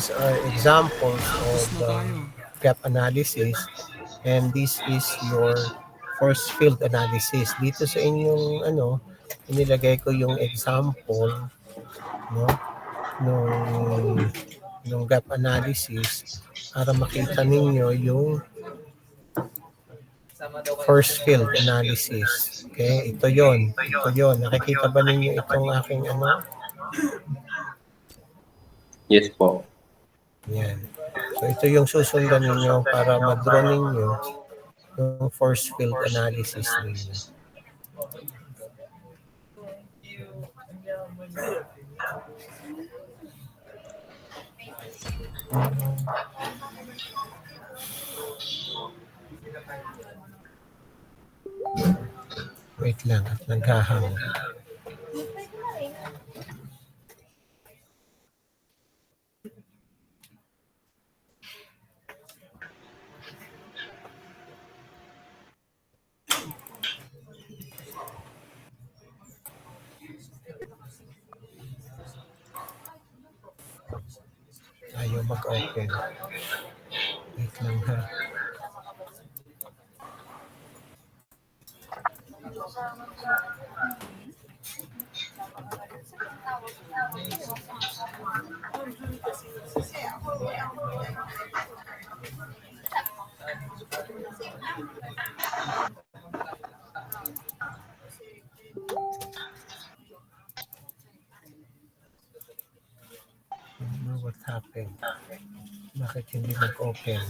these are examples of Tapos na tayo. gap analysis, and this is your force field analysis. Dito sa inyong inilagay ko yung example, no, nung gap analysis para makita ninyo yung force field analysis. Okay, ito yon. Ito yon. Nakikita ba ninyo itong aking Yes po. Yan. So ito yung susundan ninyo para ma-draw ninyo yung force field analysis ninyo. Wait lang at naghahang. Ayaw mag-open. Wait lang ha. I don't know what happened. Bakit hindi mag-open?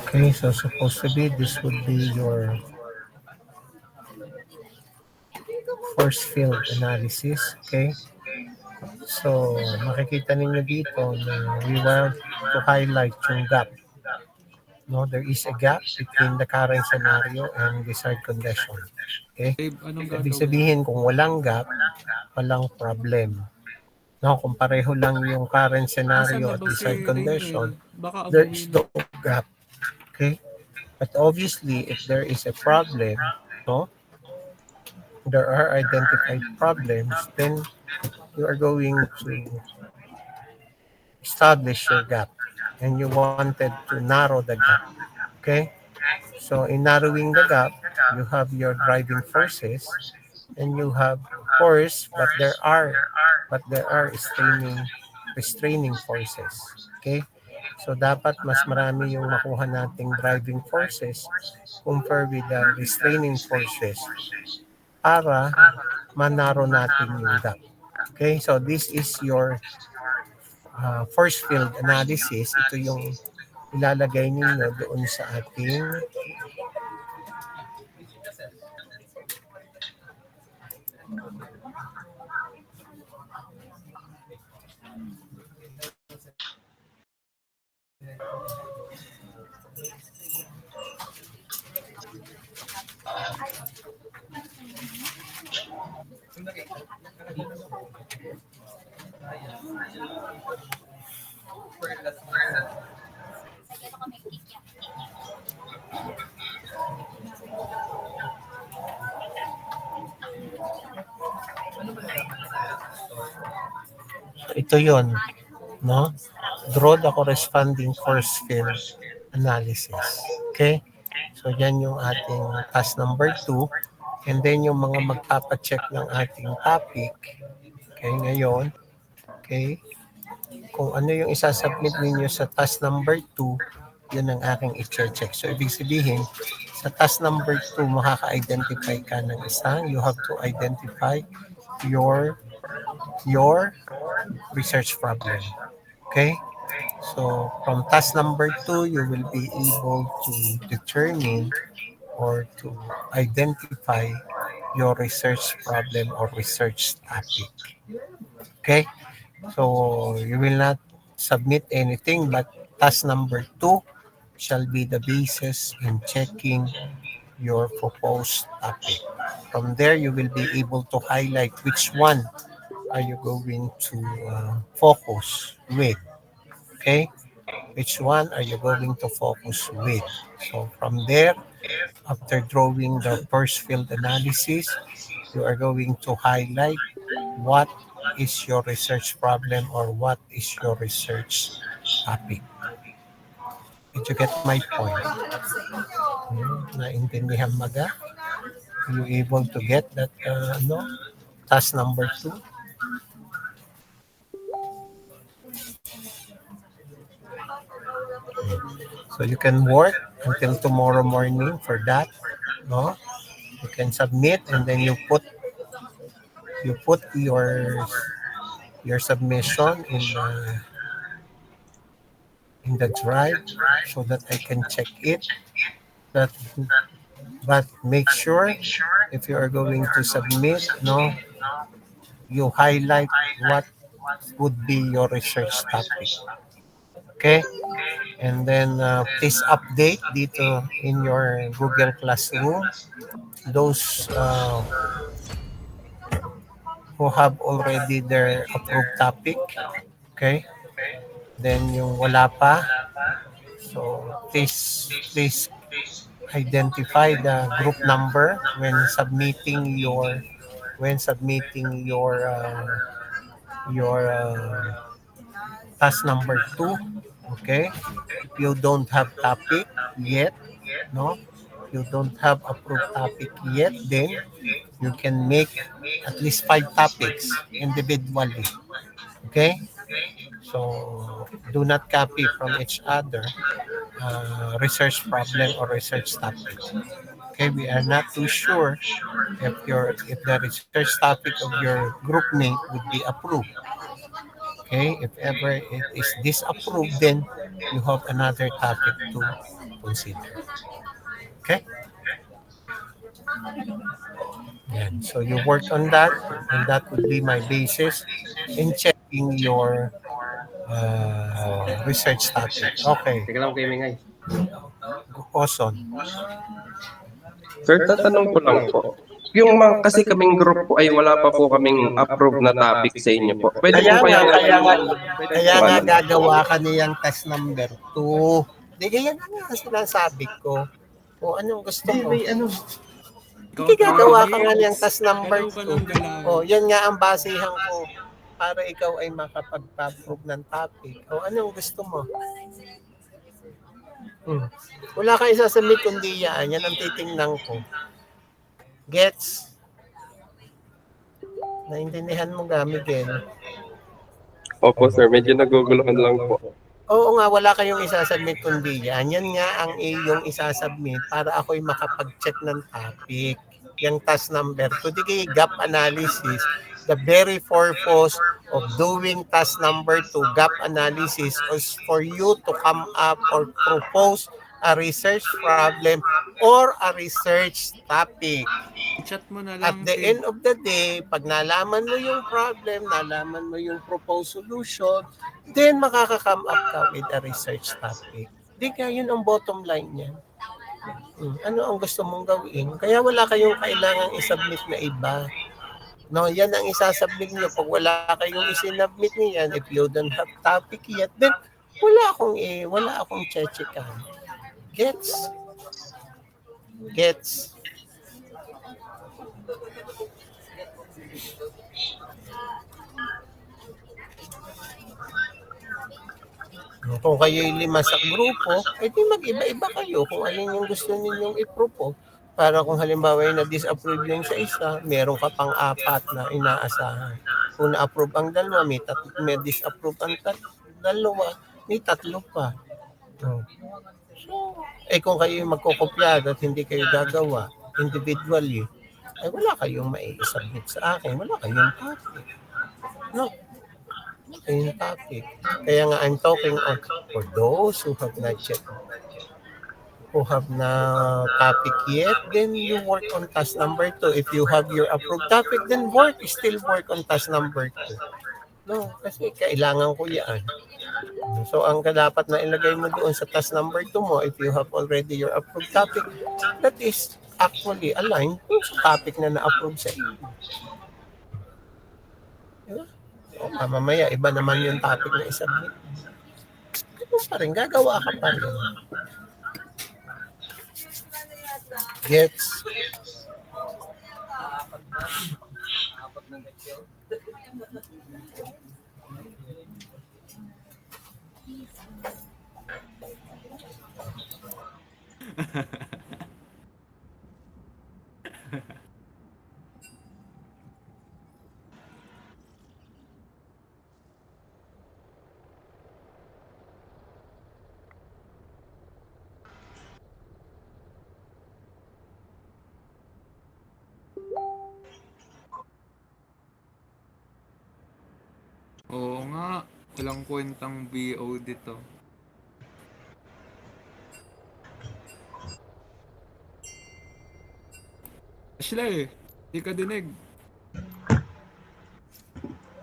Okay, so supposed to be this would be your force field analysis. Okay, so makikita ninyo dito na we want to highlight yung gap. No, there is a gap between the current scenario and desired condition. Okay, Babe, anong ibig gagawin? sabihin kung walang gap, walang problem. No, kung pareho lang yung current Asan scenario na at ba si desired condition, Rainel? Baka there is amuhin. no gap. Okay, but obviously if there is a problem, no, there are identified problems, then you are going to establish your gap and you wanted to narrow the gap. Okay, so in narrowing the gap, you have your driving forces and you have force, but there are restraining forces. Okay, so dapat mas marami yung makuha nating driving forces compared with the restraining forces para manaro natin yung gap. Okay, so this is your force field analysis. Ito yung ilalagay ninyo doon sa ating ito yon, no? Draw the corresponding force field analysis. Okay? So, yan yung ating task number 2. And then, yung mga magpapacheck ng ating topic. Okay, ngayon. Okay? Kung ano yung isasubmit ninyo sa task number 2, yun ang aking i-check. So, ibig sabihin, sa task number 2, makaka-identify ka ng isa. You have to identify your research problem. Okay? So from task number 2, you will be able to determine or to identify your research problem or research topic. Okay? So you will not submit anything, but task number 2 shall be the basis in checking your proposed topic. From there, you will be able to highlight which one are you going to focus with. Okay? Which one are you going to focus with? So from there, after drawing the first field analysis, you are going to highlight what is your research problem or what is your research topic. Did you get my point? Naintindihan maga? You able to get that task number 2? So you can work until tomorrow morning for that. No? You can submit and then you put your submission in the drive so that I can check it. But but make sure if you are going to submit, no, you highlight what would be your research topic. Okay? And then please update dito in your Google Classroom those who have already their approved topic. Okay? Then yung wala pa, so please identify the group number when submitting your task number 2. Okay? If you don't have topic yet, no? You don't have approved topic yet, then you can make at least 5 topics individually. Okay? So do not copy from each other research problem or research topic. Okay, we are not too sure if the research topic of your group mate would be approved. Okay, if ever it is disapproved, then you have another topic to consider. Okay, yan. So you work on that, and that would be my basis in checking your research topic. Okay, Teka lang kayo, Mingay. Oson. Sir, tatanong ko lang po. Yung mga kasi kaming group po ay wala pa po kaming approved na topic sa inyo po. Pwede Kaya po nga, kaya kaya nga gagawa ka niyang test number 2. Di kaya nga sinasabi ko. O anong gusto mo? Hindi gagawa ka nga niyang test number 2. O yan nga ang basehan ko para ikaw ay makapag-approve ng topic. O anong gusto mo? Wala kang isasubmit kundi yan. Yan ang titingnan ko. Gets? Naintindihan mo ga, Miguel? Opo sir, medyo naguguluhan lang po. Oo nga, wala kayong isasubmit kundi yan. Yan nga ang iyong isasubmit para ako'y makapag-check ng topic. Yung task number 2, di kay gap analysis. The very purpose of doing task number 2, gap analysis, is for you to come up or propose a research problem or a research topic. Chat mo na At lang. the end of the day, pag nalaman mo yung problem, nalaman mo yung proposed solution, then makaka-come up ka with a research topic. Di kaya yun ang bottom line niya. Ano ang gusto mong gawin? Kaya wala kayong kailangang isubmit na iba. No, yan ang isasubmit niyo. Pag wala kayong isinubmit niyan, if you don't have topic yet, then wala akong checkan. Gets? Kung kayo'y 5 sa grupo, edi mag-iba-iba kayo kung alin yung gusto ninyong i-propose. Para kung halimbawa ay na-disapprove yung sa isa, meron ka pang 4 na inaasahan. Kung na-approve ang 2, may disapprove ang 2, may 3 pa. So, kung kayo magkokopyado at hindi kayo gagawa individually, ay wala kayong mai-submit sa akin. Wala kayong topic. No. Kayong topic. Kaya nga I'm talking on for those who have not yet who have na topic yet, then you work on task number 2. If you have your approved topic, then still work on task number 2. No, kasi kailangan ko yan. So, ang dapat na ilagay mo doon sa task number 2 mo, if you have already your approved topic, that is actually aligned sa topic na na-approve sa iyo. Diba? O, mamaya, iba naman yung topic na isubmit. Ganun pa rin, gagawa ka pa rin. Gets? Oo nga. Walang kwentang BO dito. Sila eh. Di ka dinig.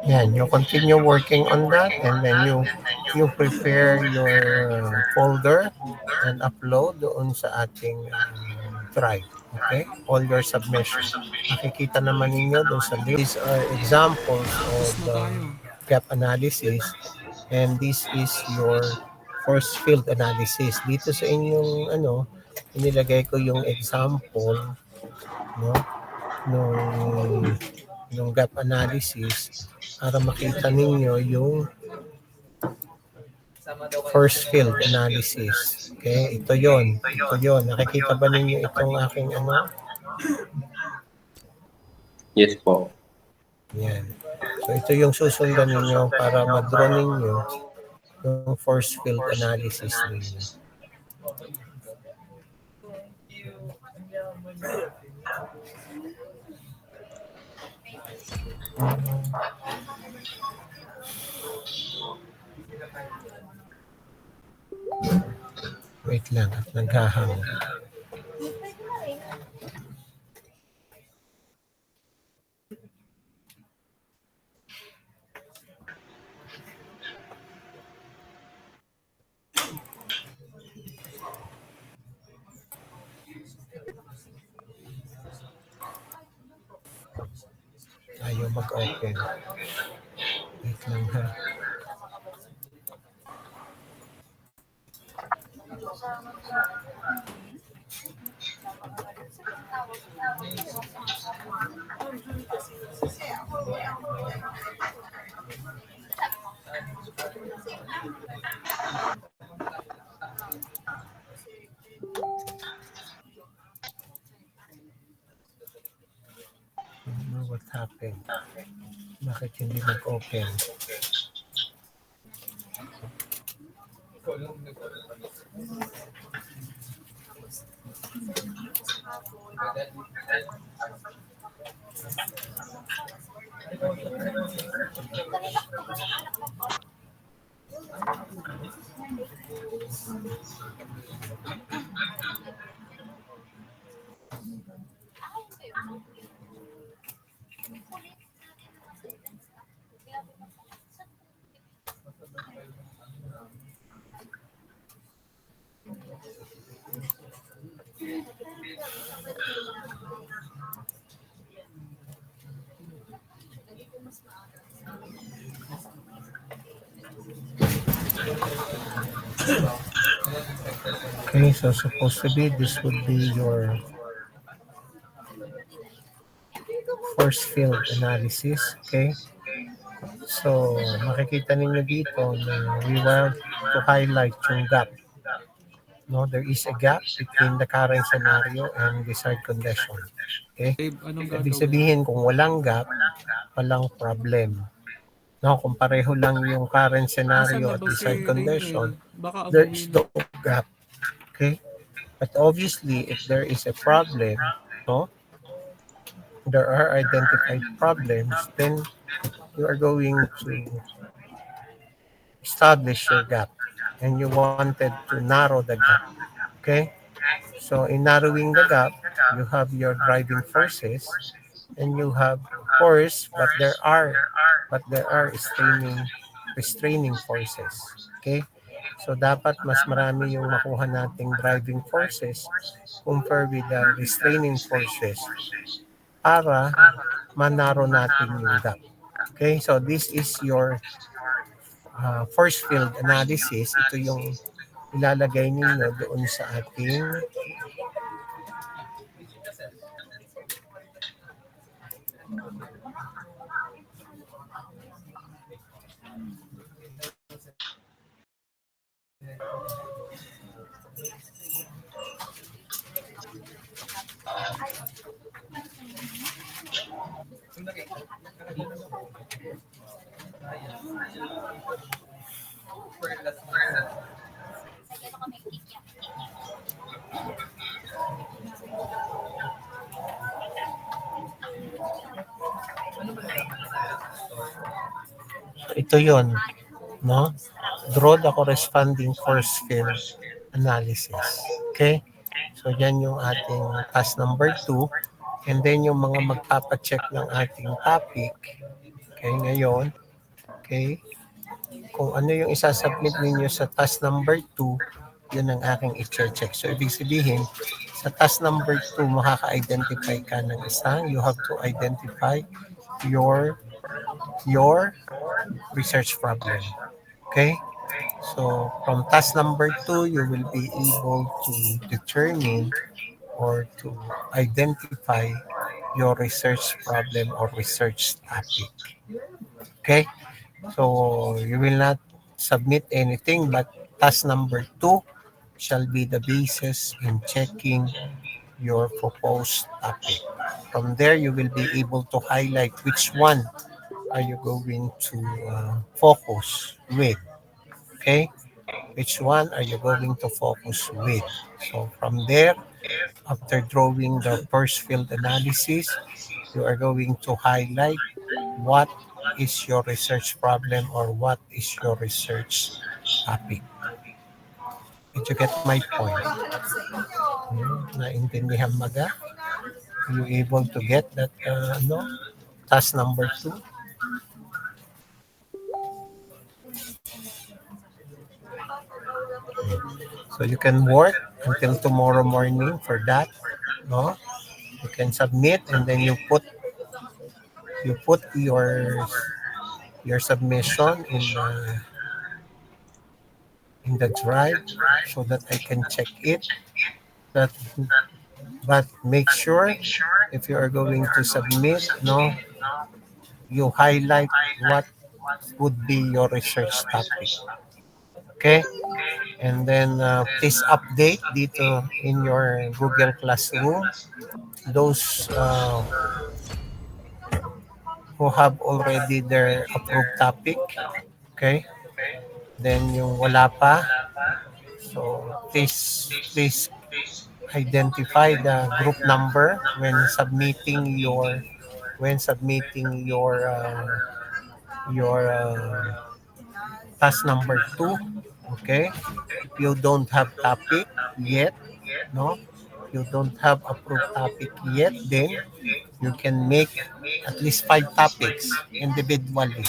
Yan, you continue working on that and then you prepare your folder and upload doon sa ating drive. Okay? All your submissions. Makikita naman ninyo doon sa list. These are examples of Tapos na tayo. gap analysis and this is your first field analysis. Dito sa inyong inilagay ko yung example no nung gap analysis para makita ninyo yung first field analysis. Okay, ito yon. Nakikita ba ninyo itong aking Yes po. Yan. So ito yung susundan ninyo para ma-draw ninyo yung first field analysis ninyo. Wait lang at naghahang. Ayaw mag-open. Wait lang ha. I don't know what happened. Bakit hindi mag-open? Okay, so supposed to be, this would be your first field analysis. Okay, so makikita ninyo dito na we want to highlight yung gap. No, there is a gap between the current scenario and desired condition. Okay, Babe, anong ibig gagawin? sabihin kung walang gap, walang problem. No, kung pareho lang yung current Nasaan scenario na at ba si desired condition, Rainel? Baka there is abuhin. no gap. Okay? But obviously, if there is a problem, no, there are identified problems, then you are going to establish your gap and you wanted to narrow the gap. Okay? So in narrowing the gap, you have your driving forces and you have force, but there are restraining forces. Okay? So dapat mas marami yung makuha nating driving forces compare with the restraining forces para manaro natin yung gap. Okay? So this is your force field analysis. Ito yung ilalagay ninyo doon sa ating ito yon, no? Draw the corresponding force field analysis. Okay? So yan yung ating task number 2. And then yung mga magpapacheck ng ating topic, okay, ngayon, okay, kung ano yung isasubmit ninyo sa task number 2, yun ang aking i-check. So ibig sabihin, sa task number 2, makaka-identify ka ng isang, you have to identify your research problem. Okay? So from task number 2, you will be able to determine or to identify your research problem or research topic. Okay? So you will not submit anything, but task number 2 shall be the basis in checking your proposed topic. From there, you will be able to highlight which one are you going to focus with. Okay? Which one are you going to focus with? So from there, after drawing the first field analysis, you are going to highlight what is your research problem or what is your research topic. Did you get my point? Naintindihan maga? Are you able to get that task number 2? So you can work until tomorrow morning for that. No? You can submit and then you put your submission in the drive so that I can check it. But make sure if you are going to submit, no, you highlight what would be your research topic. Okay? And then please update dito in your Google Classroom those who have already their approved topic. Okay? Then yung wala pa, so please identify the group number when submitting your task number 2. Okay? If you don't have topic yet, no, you don't have approved topic yet, then you can make at least 5 topics individually.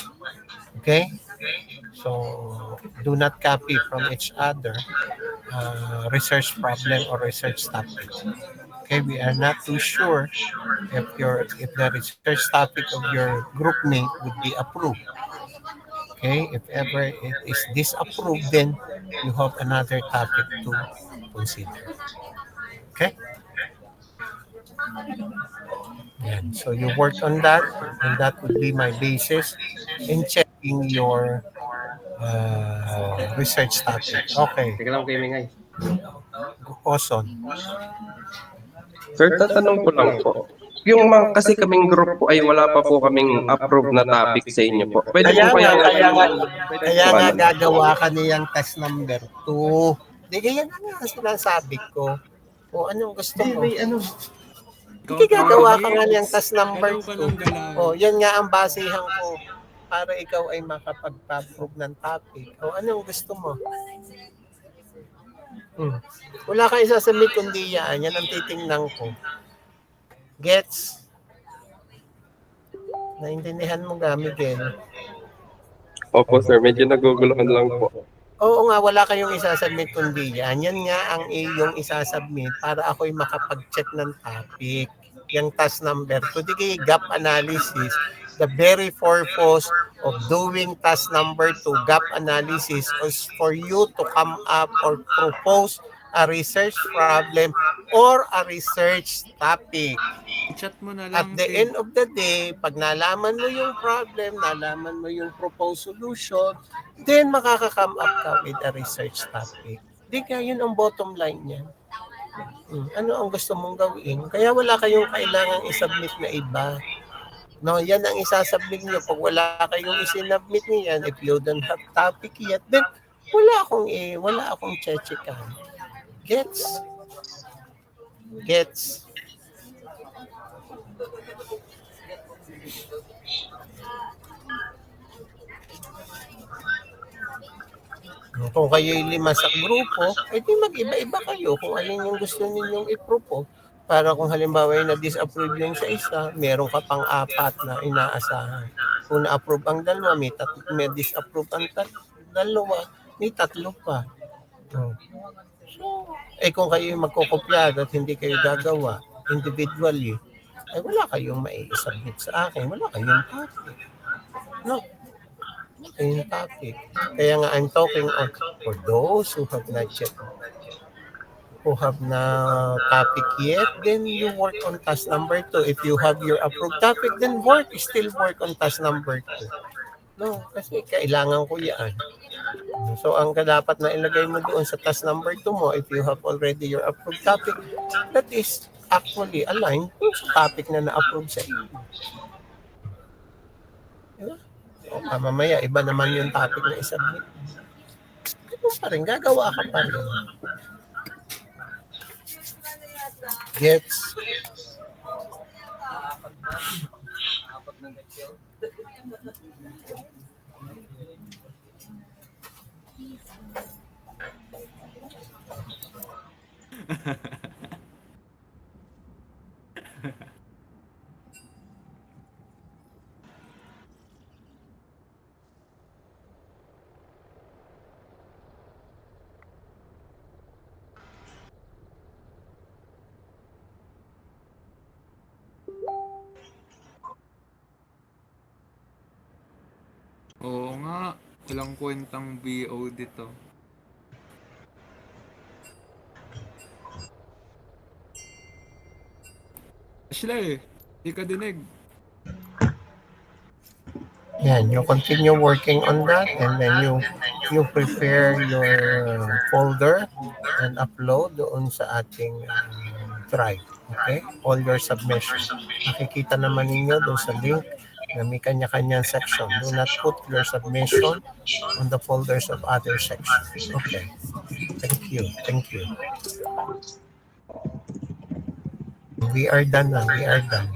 Okay? So do not copy from each other research problem or research topic. Okay, we are not too sure if the research topic of your group mate would be approved. Okay, if ever it is disapproved, then you have another topic to consider. Okay? Yan. So you work on that, and that would be my basis in checking your research topic. Okay, Teka lang kayo, Mingay. Oson. Sir, tatanong ko lang po. Yung mga kasi kaming group po ay wala pa po kaming approved na topic sa inyo po. Pwede Kaya po nga, kaya kaya nga gagawa ka niyang task number 2. Di kaya nga sinasabi ko. Kung anong gusto mo. Hindi gagawa ka Rick. nga niyang task number Hello ka 2. ng galang. Oh, yan nga ang basehan ko para ikaw ay makapag-approve ng topic. O anong gusto mo? Wala kang isasubmit kundi yan. Yan ang titingnan ko. Gets? Naintindihan mo ga, Miguel? Opo sir, medyo naguguluhan lang po. Oo nga, wala kayong isasubmit kundi yan. Yan nga ang iyong isasubmit para ako'y makapag-check ng topic. Yung task number 2, di gap analysis. The very purpose of doing task number 2, gap analysis, is for you to come up or propose a research problem or a research topic. I-chat mo na At lang. the end of the day, pag nalaman mo yung problem, nalaman mo yung proposed solution, then makaka-come up ka with a research topic. Di ka, yun ang bottom line niya. Ano ang gusto mong gawin? Kaya wala kayong kailangang isubmit na iba. No, yan ang isasubmit nyo. Pag wala kayong isinubmit niyan, if you don't have topic yet, then wala akong checkan. Gets? Gets? Kung kayo'y 5 sa grupo, edi mag-iba-iba kayo kung alin yung gusto ninyong i-propose. Para kung halimbawa ay na-disapprove yung sa isa, meron ka pang 4 na inaasahan. Kung na-approve ang 2, may disapprove ang 2, may 3 pa. So, kung kayo magkukopyado at hindi kayo gagawa individually, ay wala kayong mai-submit sa akin. Wala kayong topic. No. Yung topic. Kaya nga I'm talking for those who have not yet, who have na topic yet, then you work on task number 2. If you have your approved topic, then still work on task number 2. No, kasi kailangan ko yan. So ang dapat na ilagay mo doon sa task number 2 mo, if you have already your approved topic, that is actually aligned sa topic na na-approve sa iyo. Diba? Mamaya, iba naman yung topic na isubmit. Ganun pa rin, gagawa ka pa rin. Gets? Oo nga. Walang kwentang BO dito. Sila Hindi ka dinig. Yan, you continue working on that and then you prepare your folder and upload doon sa ating drive. Okay? All your submissions. Makikita naman ninyo doon sa link na may kanya-kanyang section. Do not put your submission on the folders of other sections. Okay. Thank you. Thank you. We are done na. We are done.